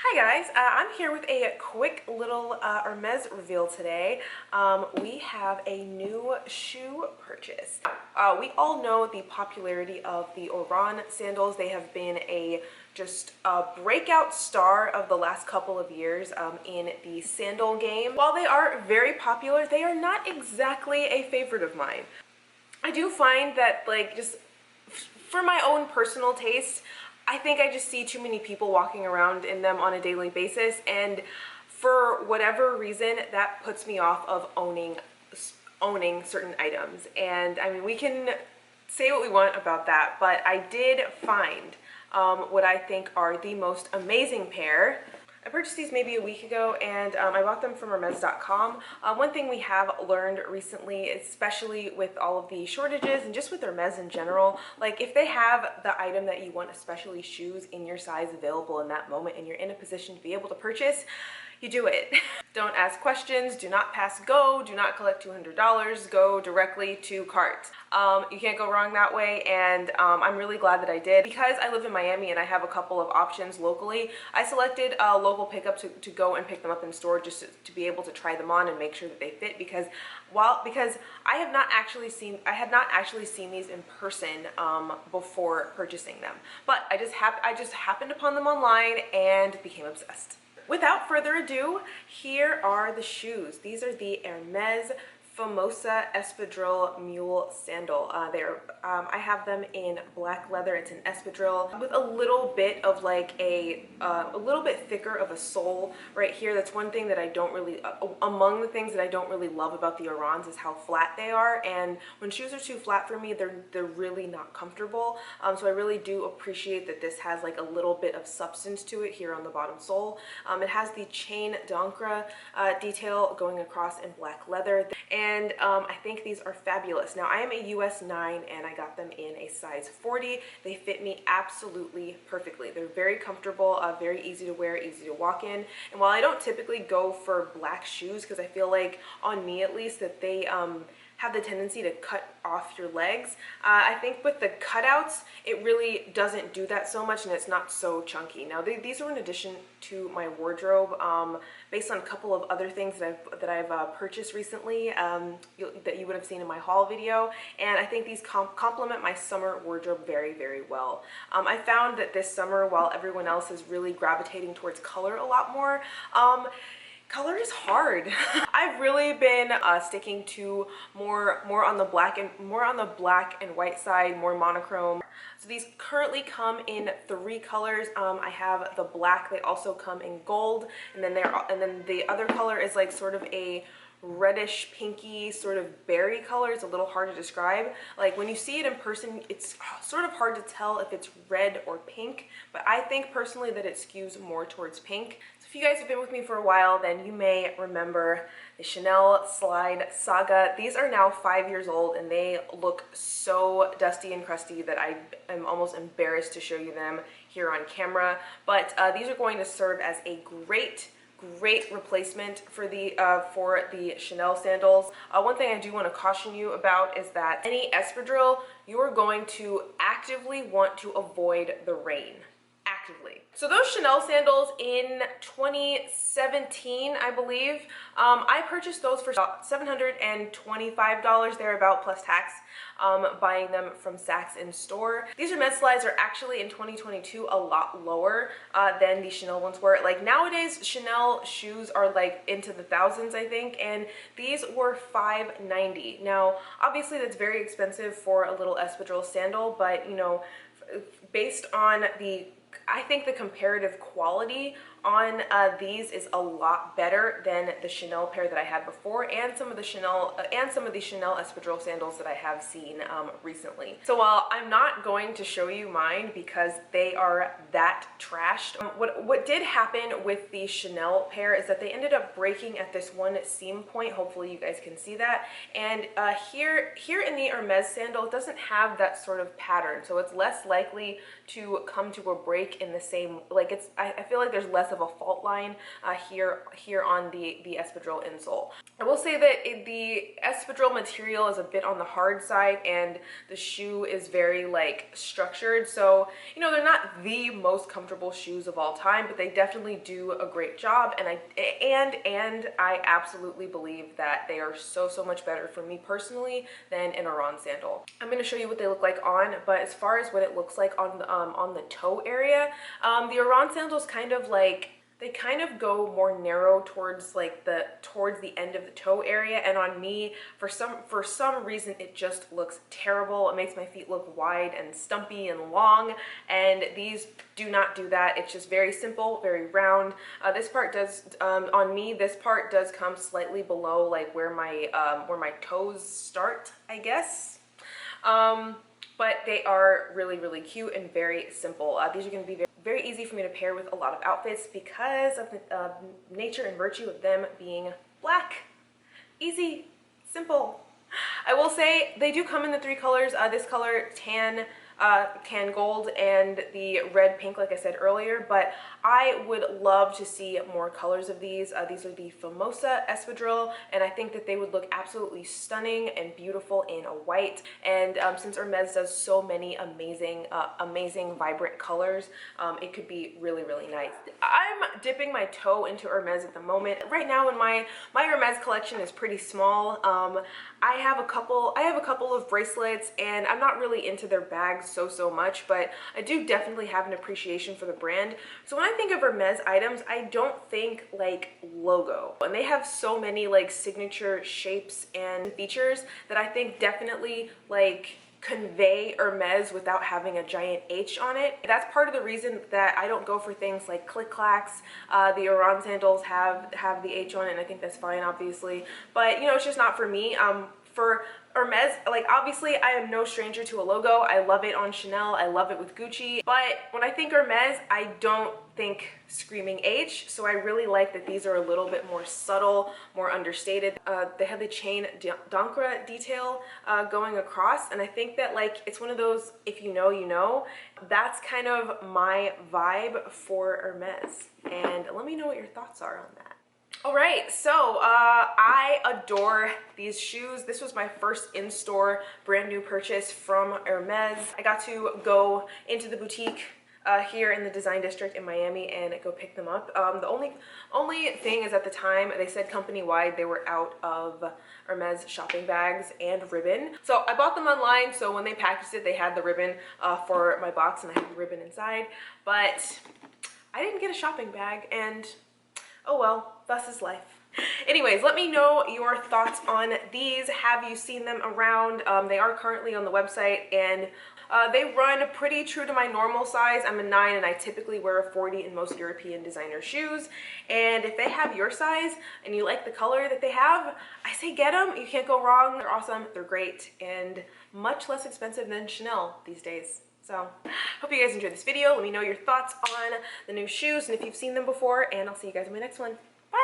Hi guys, I'm here with a quick little Hermes reveal today. We have a new shoe purchase. We all know the popularity of the Oran sandals. They have been just a breakout star of the last couple of years in the sandal game. While they are very popular, they are not exactly a favorite of mine. I do find that, just for my own personal taste, I think I just see too many people walking around in them on a daily basis, and for whatever reason, that puts me off of owning certain items. And I mean, we can say what we want about that, but I did find what I think are the most amazing pair. I purchased these maybe a week ago, and I bought them from Hermes.com. One thing we have learned recently, especially with all of the shortages and just with Hermes in general, like if they have the item that you want, especially shoes, in your size available in that moment and you're in a position to be able to purchase, you do it. Don't ask questions, do not pass go, do not collect $200, go directly to cart. You can't go wrong that way, and I'm really glad that I did. Because I live in Miami and I have a couple of options locally, I selected a local pickup to go and pick them up in store just to be able to try them on and make sure that they fit, because I had not actually seen these in person before purchasing them. But I just happened upon them online and became obsessed. Without further ado, here are the shoes. These are the Hermes Famosa Espadrille Mule Sandal. I have them in black leather. It's an espadrille with a little bit of like a little bit thicker of a sole right here. That's one thing that I don't really, among the things that I don't really love about the Orans is how flat they are. And when shoes are too flat for me, they're really not comfortable. So I really do appreciate that this has like a little bit of substance to it here on the bottom sole. It has the chain d'encre detail going across in black leather. And I think these are fabulous. Now, I am a US 9 and I got them in a size 40. They fit me absolutely perfectly. They're very comfortable, very easy to wear, easy to walk in. And while I don't typically go for black shoes, because I feel like, on me at least, that they have the tendency to cut off your legs, I think with the cutouts, it really doesn't do that so much, and it's not so chunky. Now, these are in addition to my wardrobe, based on a couple of other things that I've purchased recently that you would have seen in my haul video, and I think these complement my summer wardrobe very, very well. I found that this summer, while everyone else is really gravitating towards color a lot more, color is hard. I've really been sticking to more on the black and white side, more monochrome. So these currently come in 3 colors. I have the black. They also come in gold, and then the other color is like sort of a reddish pinky sort of berry color. It's a little hard to describe. Like when you see it in person, it's sort of hard to tell if it's red or pink, but I think personally that it skews more towards pink. So if you guys have been with me for a while, then you may remember the Chanel Slide saga. These are now 5 years old and they look so dusty and crusty that I am almost embarrassed to show you them here on camera. But these are going to serve as a great replacement for the Chanel sandals. One thing I do want to caution you about is that any espadrille, you are going to actively want to avoid the rain. Actively. So those Chanel sandals in 2017, I believe, I purchased those for $725 thereabout plus tax, buying them from Saks in store. These Hermes slides are actually in 2022 a lot lower than the Chanel ones were. Like nowadays, Chanel shoes are like into the thousands, I think, and these were $590. Now, obviously that's very expensive for a little espadrille sandal, but you know, based on I think the comparative quality on these is a lot better than the Chanel pair that I had before, and some of the Chanel espadrille sandals that I have seen recently. So while I'm not going to show you mine because they are that trashed, what did happen with the Chanel pair is that they ended up breaking at this one seam point. Hopefully you guys can see that. And here in the Hermes sandal, it doesn't have that sort of pattern, so it's less likely to come to a break break in the same, like I feel like there's less of a fault line here on the Espadrille insole. I will say that the Espadrille material is a bit on the hard side, and the shoe is very like structured. So, you know, they're not the most comfortable shoes of all time, but they definitely do a great job. And I absolutely believe that they are so much better for me personally than an Oran sandal. I'm going to show you what they look like on, but as far as what it looks like on the toe area, the Oran sandals kind of like, they kind of go more narrow towards like towards the end of the toe area, and on me, for some reason, it just looks terrible. It makes my feet look wide and stumpy and long, and these do not do that. It's just very simple, very round. This part does, on me, this part does come slightly below like where my toes start, I guess. But they are really cute and very simple. These are going to be very easy for me to pair with a lot of outfits because of the nature and virtue of them being black. Easy, simple. I will say they do come in the 3 colors. This color, tan gold, and the red pink, like I said earlier, but I would love to see more colors of these. These are the Famosa Espadrille, and I think that they would look absolutely stunning and beautiful in a white. And since Hermes does so many amazing vibrant colors, it could be really nice. I'm dipping my toe into Hermes at the moment. Right now, in my Hermes collection is pretty small. I have a couple of bracelets, and I'm not really into their bags so much, but I do definitely have an appreciation for the brand. So when I think of Hermes items, I don't think like logo, and they have so many like signature shapes and features that I think definitely like convey Hermes without having a giant H on it. That's part of the reason that I don't go for things like click-clacks. The Oran sandals have the H on it, and I think that's fine, obviously, but you know, it's just not for me. For Hermes, like obviously I am no stranger to a logo. I love it on Chanel, I love it with Gucci, but when I think Hermes, I don't think screaming H, so I really like that these are a little bit more subtle, more understated. They have the chain d'encre detail going across, and I think that like it's one of those, if you know, you know. That's kind of my vibe for Hermes, and let me know what your thoughts are on that. All right, so I adore these shoes. This was my first in-store brand new purchase from Hermes. I got to go into the boutique here in the design district in Miami and go pick them up. The only thing is, at the time they said company-wide they were out of Hermes shopping bags and ribbon. So I bought them online, so when they packaged it, they had the ribbon for my box, and I had the ribbon inside, but I didn't get a shopping bag, and oh well, thus is life. Anyways, let me know your thoughts on these. Have you seen them around? They are currently on the website, and they run pretty true to my normal size. I'm a 9, and I typically wear a 40 in most European designer shoes. And if they have your size and you like the color that they have, I say get them. You can't go wrong. They're awesome, they're great, and much less expensive than Chanel these days. So, hope you guys enjoyed this video. Let me know your thoughts on the new shoes and if you've seen them before, and I'll see you guys in my next one. Bye!